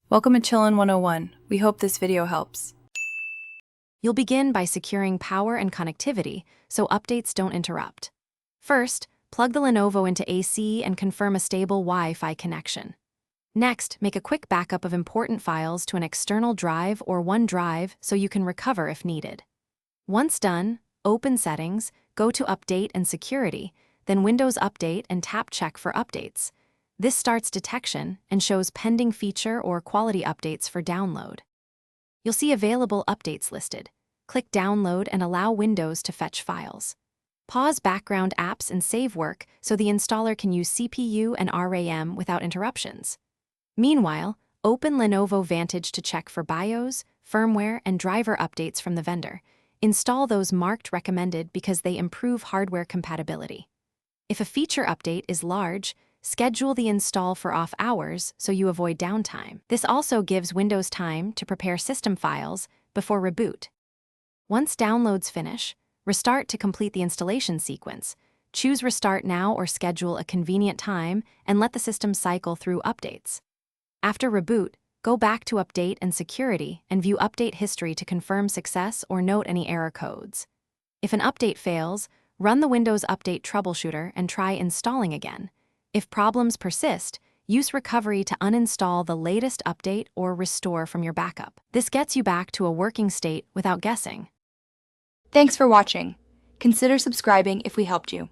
Welcome to Chillin' 101. We hope this video helps. You'll begin by securing power and connectivity so updates don't interrupt. First, plug the Lenovo into AC and confirm a stable Wi-Fi connection. Next, make a quick backup of important files to an external drive or OneDrive so you can recover if needed. Once done, open Settings, go to Update and Security, then Windows Update and tap Check for updates. This starts detection and shows pending feature or quality updates for download. You'll see available updates listed. Click Download and allow Windows to fetch files. Pause background apps and save work so the installer can use CPU and RAM without interruptions. Meanwhile, open Lenovo Vantage to check for BIOS, firmware, and driver updates from the vendor. Install those marked recommended because they improve hardware compatibility. If a feature update is large, schedule the install for off hours so you avoid downtime. This also gives Windows time to prepare system files before reboot. Once downloads finish, restart to complete the installation sequence. Choose Restart Now or schedule a convenient time and let the system cycle through updates. After reboot, go back to Update and Security and view update history to confirm success or note any error codes. If an update fails, run the Windows Update troubleshooter and try installing again. If problems persist, use recovery to uninstall the latest update or restore from your backup. This gets you back to a working state without guessing. Thanks for watching. Consider subscribing if we helped you.